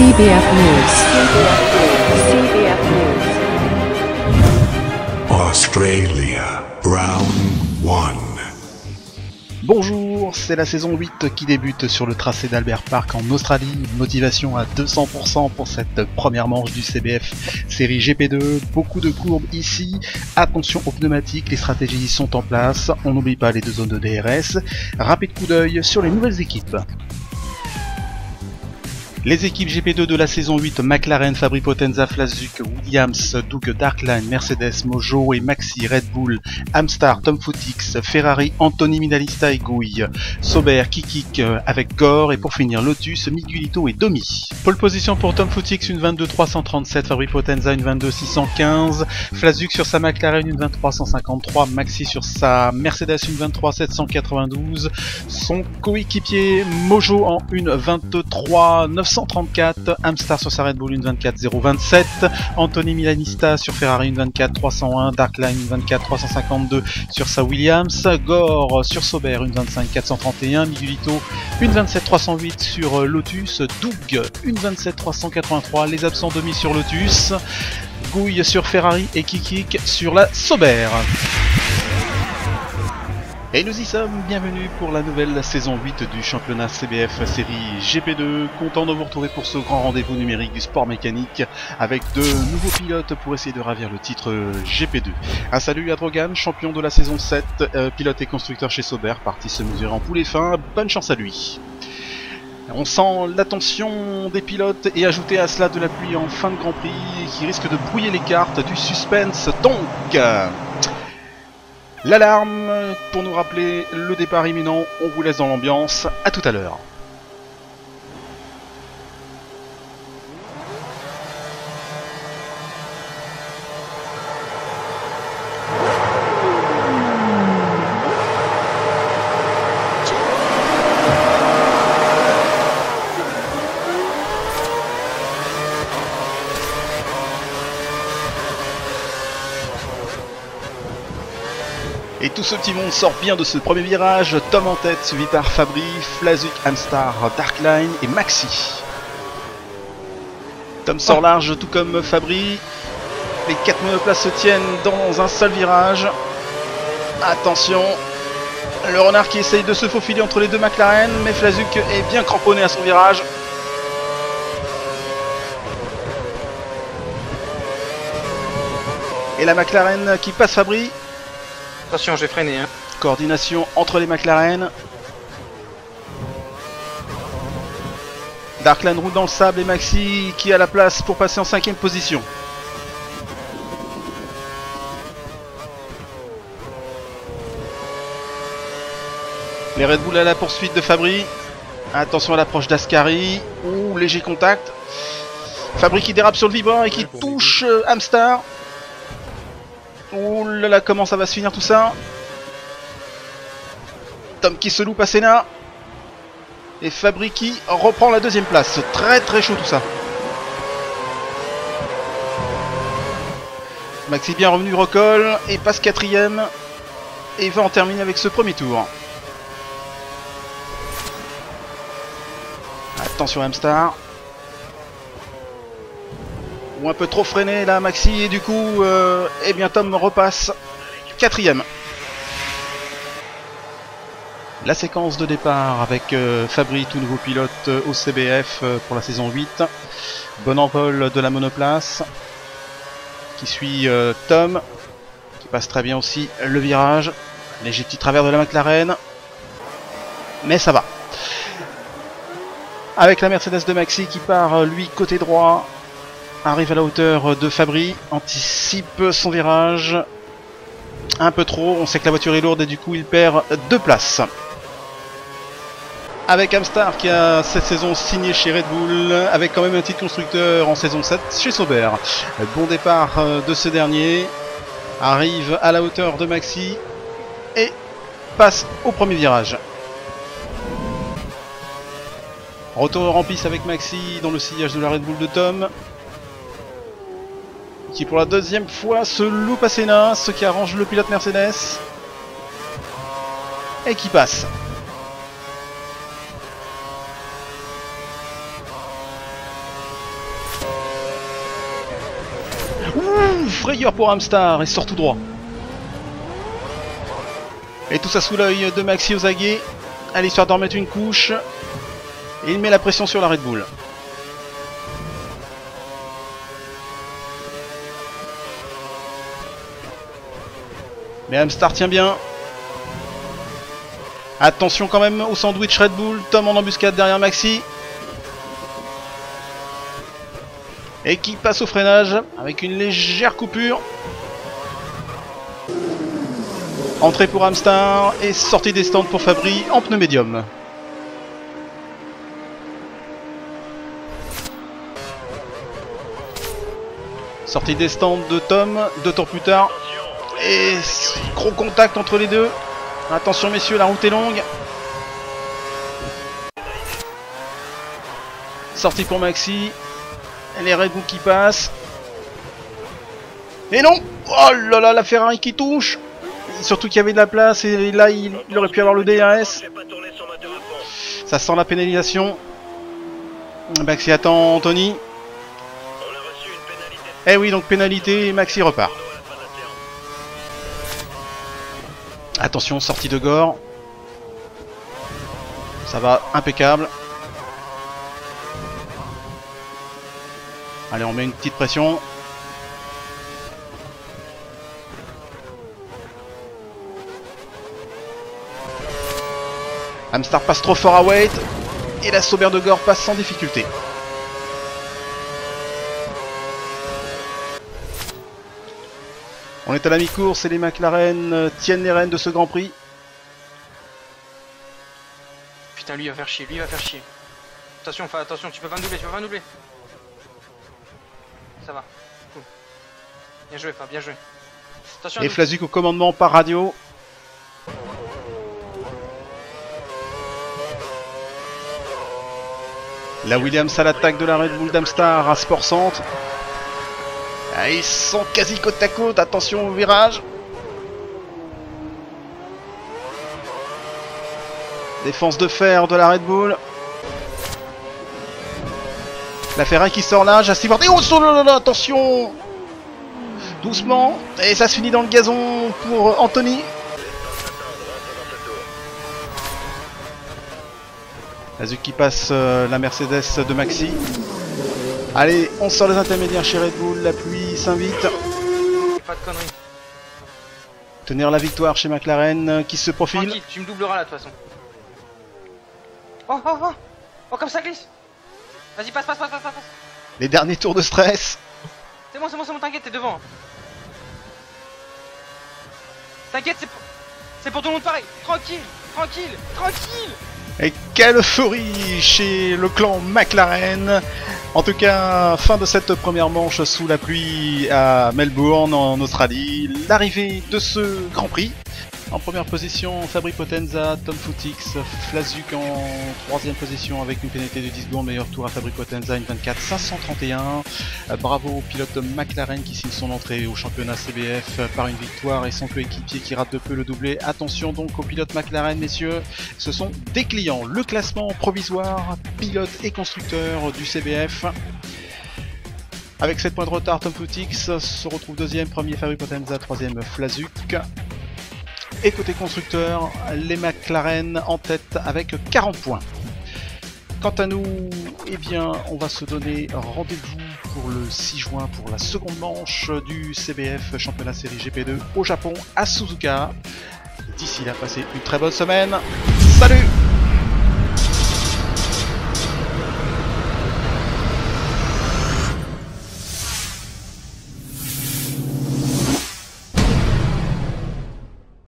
CBF News. CBF News. Australia, Round 1. Bonjour, c'est la saison 8 qui débute sur le tracé d'Albert Park en Australie. Motivation à 200% pour cette première manche du CBF série GP2. Beaucoup de courbes ici. Attention aux pneumatiques, les stratégies sont en place. On n'oublie pas les deux zones de DRS. Rapide coup d'œil sur les nouvelles équipes. Les équipes GP2 de la saison 8, McLaren, Fabri Potenza, Flazuk, Williams, Doug Darkline, Mercedes, Mojo et Maxi, Red Bull, Amstar, Tom Footix, Ferrari, Anthony Minalista et Gouille, Sauber, Kikik avec Gore et pour finir Lotus, Miguelito et Domi. Pole position pour Tom Footix, une 22.337, Fabri Potenza, une 22.615, Flazuk sur sa McLaren, une 23.153, Maxi sur sa Mercedes, une 23.792, son coéquipier Mojo en une 23.934, Amstar sur sa Red Bull une 24.027, Anthony Milanista sur Ferrari une 24.301, Darkline une 24.352 sur sa Williams, Gore sur Sauber une 25.431, Miguelito une 27.308 sur Lotus, Doug une 27.383, les absents demi sur Lotus, Gouille sur Ferrari et Kikik sur la Sauber. Et nous y sommes, bienvenue pour la nouvelle saison 8 du championnat CBF série GP2. Content de vous retrouver pour ce grand rendez-vous numérique du sport mécanique avec de nouveaux pilotes pour essayer de ravir le titre GP2. Un salut à Drogan, champion de la saison 7, pilote et constructeur chez Sauber, parti se mesurer en poulet fin, bonne chance à lui. On sent l'attention des pilotes et ajouter à cela de la pluie en fin de Grand Prix qui risque de brouiller les cartes, du suspense donc. L'alarme pour nous rappeler le départ imminent, on vous laisse dans l'ambiance, à tout à l'heure. Et tout ce petit monde sort bien de ce premier virage, Tom en tête, suivi par Fabri, Flazuk, Amstar, Darkline et Maxi. Tom sort large tout comme Fabri, les 4 monoplaces se tiennent dans un seul virage. Attention, le renard qui essaye de se faufiler entre les deux McLaren, mais Flazuk est bien cramponné à son virage. Et la McLaren qui passe Fabri. Attention, j'ai freiné. Hein. Coordination entre les McLaren. Darkline roule dans le sable et Maxi qui a la place pour passer en 5ème position. Les Red Bull à la poursuite de Fabri. Attention à l'approche d'Ascari. Ouh, léger contact. Fabri qui dérape sur le vibreur et qui touche Amstar. Ouh là là, comment ça va se finir tout ça? Tom qui se loupe à Senna. Et Fabri qui reprend la 2ème place. Très très chaud tout ça. Maxi bien revenu recolle et passe 4ème. Et va en terminer avec ce premier tour. Attention Amstar. Ou un peu trop freiné là Maxi et du coup eh bien Tom repasse 4ème. La séquence de départ avec Fabri, tout nouveau pilote au CBF pour la saison 8. Bon envol de la monoplace qui suit Tom qui passe très bien aussi le virage. Léger petit travers de la McLaren mais ça va. Avec la Mercedes de Maxi qui part lui côté droit. Arrive à la hauteur de Fabri, anticipe son virage un peu trop, on sait que la voiture est lourde et du coup il perd 2 places. Avec Amstar qui a cette saison signé chez Red Bull, avec quand même un titre constructeur en saison 7 chez Sauber. Bon départ de ce dernier, arrive à la hauteur de Maxi et passe au premier virage. Retour en piste avec Maxi dans le sillage de la Red Bull de Tom. Qui pour la 2ème fois se loupe à Senna, ce qui arrange le pilote Mercedes. Et qui passe. frayeur pour Amstar et sort tout droit. Et tout ça sous l'œil de Maxi aux aguets, à l'histoire d'en remettre une couche. Et il met la pression sur la Red Bull. Mais Amstar tient bien. Attention quand même au sandwich Red Bull. Tom en embuscade derrière Maxi. Et qui passe au freinage avec une légère coupure. Entrée pour Amstar et sortie des stands pour Fabry en pneu médium. Sortie des stands de Tom, 2 tours plus tard. Et gros contact entre les deux. Attention messieurs, la route est longue. Sortie pour Maxi. Les Red Bull qui passent. Et non! Oh là là, la Ferrari qui touche! Surtout qu'il y avait de la place et là il aurait pu avoir le DRS. Ça sent la pénalisation. Maxi attend Anthony. Eh oui, donc pénalité et Maxi repart. Attention, sortie de Gore. Ça va, impeccable. Allez, on met une petite pression. Amstar passe trop fort à Wade. Et la Sauber de Gore passe sans difficulté. On est à la mi-course et les McLaren tiennent les rênes de ce Grand Prix. Putain, lui il va faire chier, lui il va faire chier. Attention, attention, tu peux pas me doubler, tu peux pas me doubler. Ça va, cool. Bien joué, Fab, bien joué. Attention. Et Flazuc au commandement par radio. La Williams à l'attaque de la Red Bull d'Amstar à Sport Centre. Ah, ils sont quasi côte à côte, attention au virage. Défense de fer de la Red Bull. La Ferrari qui sort là, Stewart. Et oh là là, attention. Doucement. Et ça se finit dans le gazon pour Anthony. Flazuc qui passe la Mercedes de Maxi. Allez, on sort les intermédiaires chez Red Bull, la pluie s'invite. Pas de conneries. Tenir la victoire chez McLaren qui se profile. Tranquille, tu me doubleras là de toute façon. Oh, oh, oh. Oh, comme ça glisse. Vas-y, passe. Les derniers tours de stress. C'est bon, t'inquiète, t'es devant. T'inquiète, c'est pour tout le monde pareil. Tranquille. Et quelle euphorie chez le clan McLaren. En tout cas, fin de cette première manche sous la pluie à Melbourne en Australie. L'arrivée de ce Grand Prix. En première position, Fabry Potenza, Tom Footix, Flazuc en troisième position avec une pénalité de 10 secondes. Meilleur tour à Fabry Potenza, une 24.531. Bravo au pilote McLaren qui signe son entrée au championnat CBF par une victoire et son coéquipier qui rate de peu le doublé. Attention donc aux pilotes McLaren, messieurs, ce sont des clients. Le classement provisoire, pilote et constructeur du CBF. Avec 7 points de retard, Tom Footix se retrouve deuxième, premier Fabry Potenza, troisième Flazuc. Et côté constructeur, les McLaren en tête avec 40 points. Quant à nous, eh bien, on va se donner rendez-vous pour le 6 juin pour la seconde manche du CBF Championnat Série GP2 au Japon à Suzuka. D'ici là, passez une très bonne semaine. Salut!